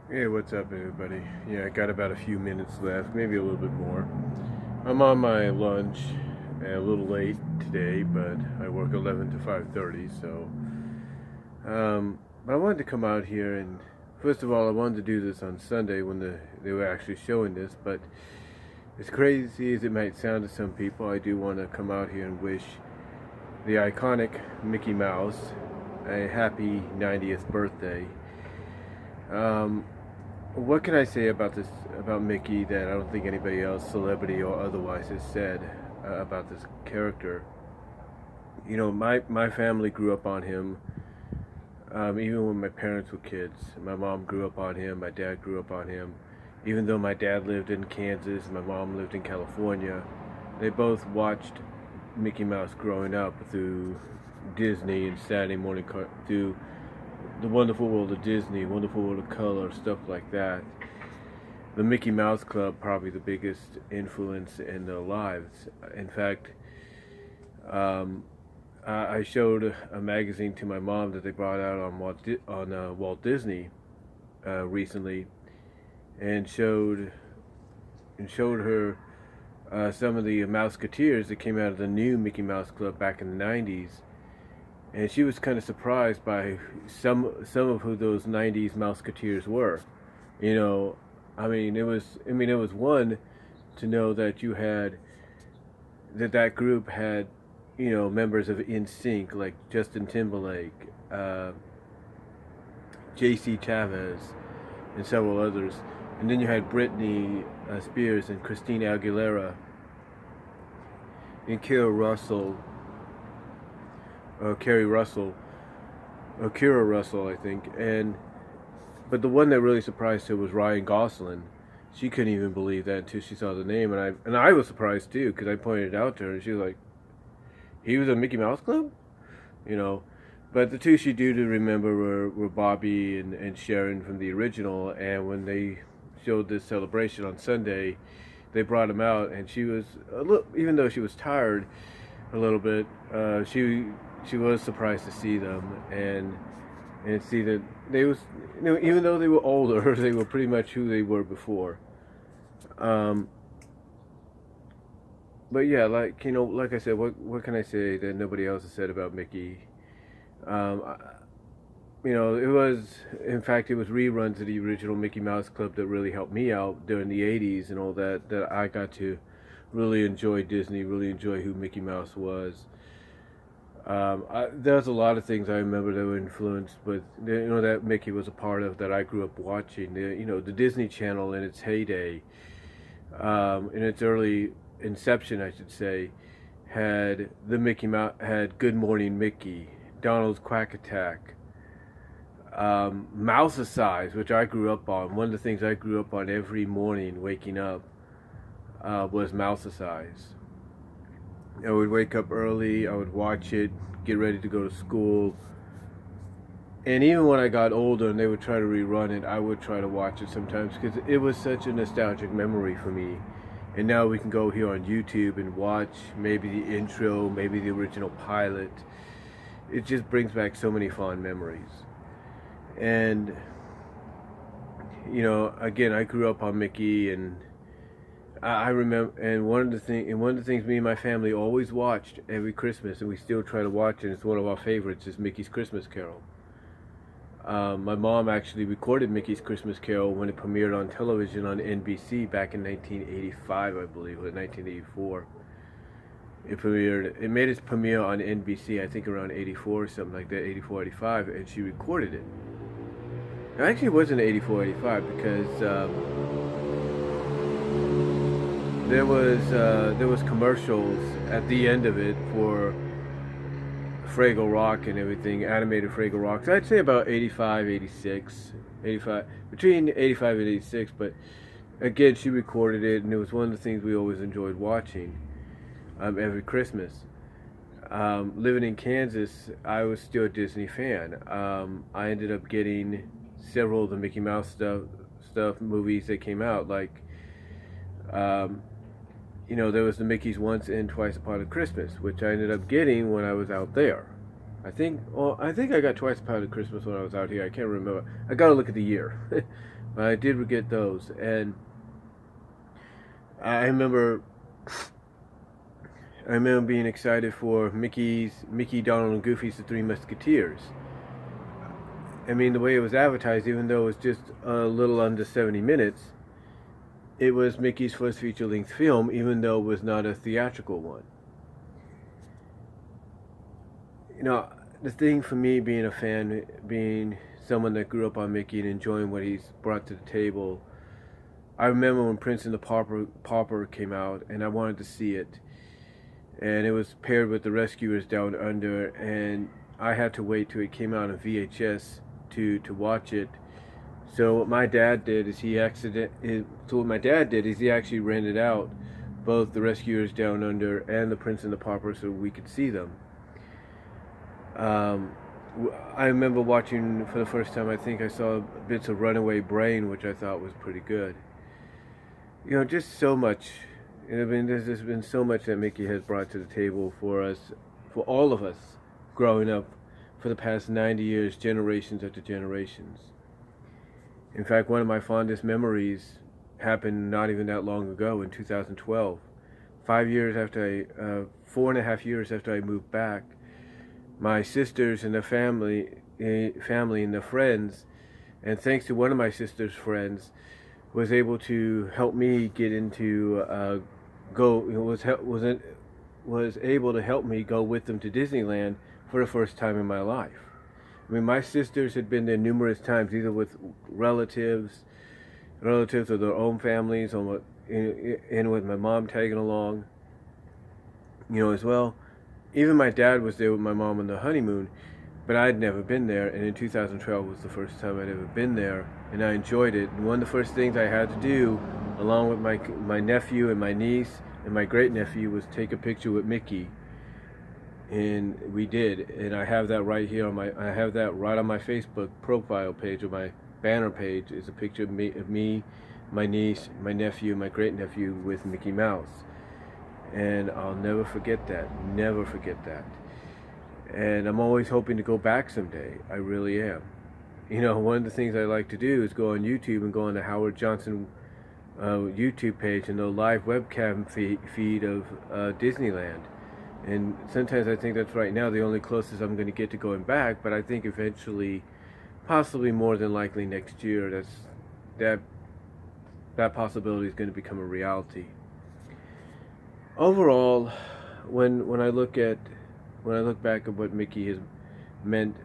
Hey, what's up, everybody? Yeah, I got about a few minutes left, maybe a little bit more. I'm on my lunch, a little late today, but I work 11 to 5:30, so but I wanted to come out here and first of all, I wanted to do this on Sunday when they were actually showing this, but as crazy as it might sound to some people, I do want to come out here and wish the iconic Mickey Mouse a happy 90th birthday. Um, What can I say about this about Mickey that I don't think anybody else, celebrity or otherwise, has said about this character? You know, my family grew up on him. Even when my parents were kids, my mom grew up on him. My dad grew up on him. Even though my dad lived in Kansas, and my mom lived in California, they both watched Mickey Mouse growing up through Disney and Saturday morning through the Wonderful World of Disney, Wonderful World of Color, stuff like that. The Mickey Mouse Club probably the biggest influence in their lives. In fact, um, I showed a magazine to my mom that they brought out on Walt Disney recently, and showed her some of the Musketeers that came out of the new Mickey Mouse Club back in the '90s, and she was kind of surprised by some of who those '90s Musketeers were. You know, it was one to know that you had that group had, you know, members of NSYNC like Justin Timberlake, J.C. Chavez, and several others, and then you had Britney Spears and Christina Aguilera and Carrie Russell, or Kira Russell, I think, and but the one that really surprised her was Ryan Gosling. She couldn't even believe that until she saw the name, and I was surprised too because I pointed it out to her, and she was like, "He was a Mickey Mouse Club," you know. But the two she do to remember were Bobby and Sharon from the original, and when they showed this celebration on Sunday, they brought him out, and she was a little, even though she was tired a little bit, she was surprised to see them and see that they was, you know, even though they were older, they were pretty much who they were before. Um, but yeah, like, you know, like I said, what can I say that nobody else has said about Mickey? Um, I, you know, it was, in fact, it was reruns of the original Mickey Mouse Club that really helped me out during the '80s and all that. That I got to really enjoy Disney, really enjoy who Mickey Mouse was. There's a lot of things I remember that were influenced, but you know that Mickey was a part of that I grew up watching. You know, the Disney Channel in its heyday, in its early inception, I should say, had the Mickey Mouse, had Good Morning Mickey, Donald's Quack Attack, Mouse-a-Size, which I grew up on. One of the things I grew up on every morning waking up was Mouse-a-Size. I would wake up early, I would watch it, get ready to go to school. And even when I got older and they would try to rerun it, I would try to watch it sometimes because it was such a nostalgic memory for me. And now we can go here on YouTube and watch maybe the intro, maybe the original pilot. It just brings back so many fond memories. And, you know, again, I grew up on Mickey, and I remember, and one of the things me and my family always watched every Christmas, and we still try to watch it. It's one of our favorites. Is Mickey's Christmas Carol. My mom actually recorded Mickey's Christmas Carol when it premiered on television on NBC back in 1985, I believe, or 1984. It premiered. It made its premiere on NBC, I think around '84 or something like that, '84, '85, and she recorded it. Actually, it wasn't '84, '85 because. There was commercials at the end of it for Fraggle Rock and everything, animated Fraggle Rock. So I'd say about 85, 86, 85, between 85 and 86. But again, she recorded it, and it was one of the things we always enjoyed watching every Christmas. Living in Kansas, I was still a Disney fan. I ended up getting several of the Mickey Mouse stuff movies that came out, like. You know, there was the Mickey's Once and Twice Upon a Christmas, which I ended up getting when I was out there. I think I got Twice Upon a Christmas when I was out here. I can't remember. I got to look at the year. But I did get those, and I remember being excited for Mickey, Donald, and Goofy's The Three Musketeers. I mean, the way it was advertised, even though it was just a little under 70 minutes, it was Mickey's first feature-length film, even though it was not a theatrical one. You know, the thing for me, being a fan, being someone that grew up on Mickey and enjoying what he's brought to the table, I remember when Prince and the Pauper came out, and I wanted to see it. And it was paired with The Rescuers Down Under, and I had to wait till it came out on VHS to watch it. So what my dad did is he actually rented out both The Rescuers Down Under and The Prince and the Pauper so we could see them. I remember watching for the first time, I think I saw bits of Runaway Brain, which I thought was pretty good. You know, just so much. I mean, there's just been so much that Mickey has brought to the table for us, for all of us, growing up for the past 90 years, generations after generations. In fact, one of my fondest memories happened not even that long ago, in 2012. 4.5 years after I moved back, my sisters and their family and their friends, and thanks to one of my sister's friends, was able to help me get into was able to help me go with them to Disneyland for the first time in my life. I mean, my sisters had been there numerous times, either with relatives of their own families, or with my mom tagging along, you know, as well. Even my dad was there with my mom on the honeymoon, but I'd never been there, and in 2012 was the first time I'd ever been there, and I enjoyed it. And one of the first things I had to do, along with my nephew and my niece and my great-nephew, was take a picture with Mickey. And we did, and I have that right here on my Facebook profile page, or my banner page, is a picture of me, my niece, my nephew, my great-nephew with Mickey Mouse. And I'll never forget that, And I'm always hoping to go back someday. I really am. You know, one of the things I like to do is go on YouTube and go on the Howard Johnson YouTube page and the live webcam feed of Disneyland. And sometimes I think that's right now the only closest I'm going to get to going back, but I think eventually, possibly more than likely next year, that possibility is going to become a reality. Overall, when I look back at what Mickey has meant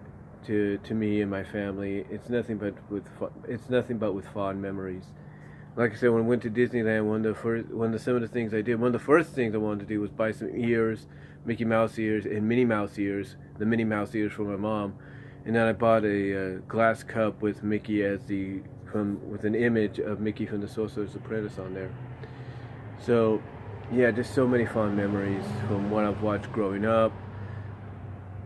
to me and my family, it's nothing but with fond memories. Like I said, when I went to Disneyland, one of the first things I wanted to do was buy some ears, Mickey Mouse ears and Minnie Mouse ears, the Minnie Mouse ears for my mom, and then I bought a glass cup with Mickey with an image of Mickey from the Sorcerer's Apprentice on there. So, yeah, just so many fond memories from what I've watched growing up.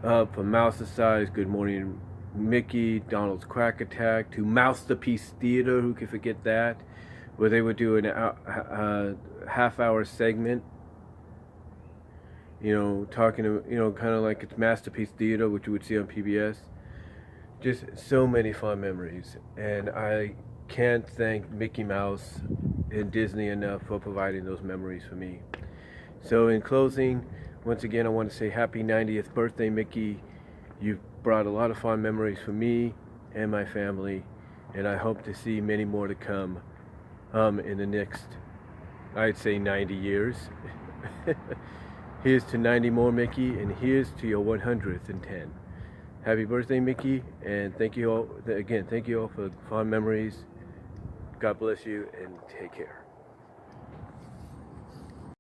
From Mouse's Size, Good Morning Mickey, Donald's Quack Attack, to Mousetepiece Theater, who could forget that, where they would do a half-hour segment, you know, talking to, you know, kind of like it's Masterpiece Theater, which you would see on PBS. Just so many fond memories, and I can't thank Mickey Mouse and Disney enough for providing those memories for me. So in closing, once again, I want to say happy 90th birthday, Mickey. You've brought a lot of fond memories for me and my family, and I hope to see many more to come in the next, I'd say, 90 years. Here's to 90 more, Mickey, and here's to your 110. Happy birthday, Mickey, and thank you all for fond memories. God bless you, and take care.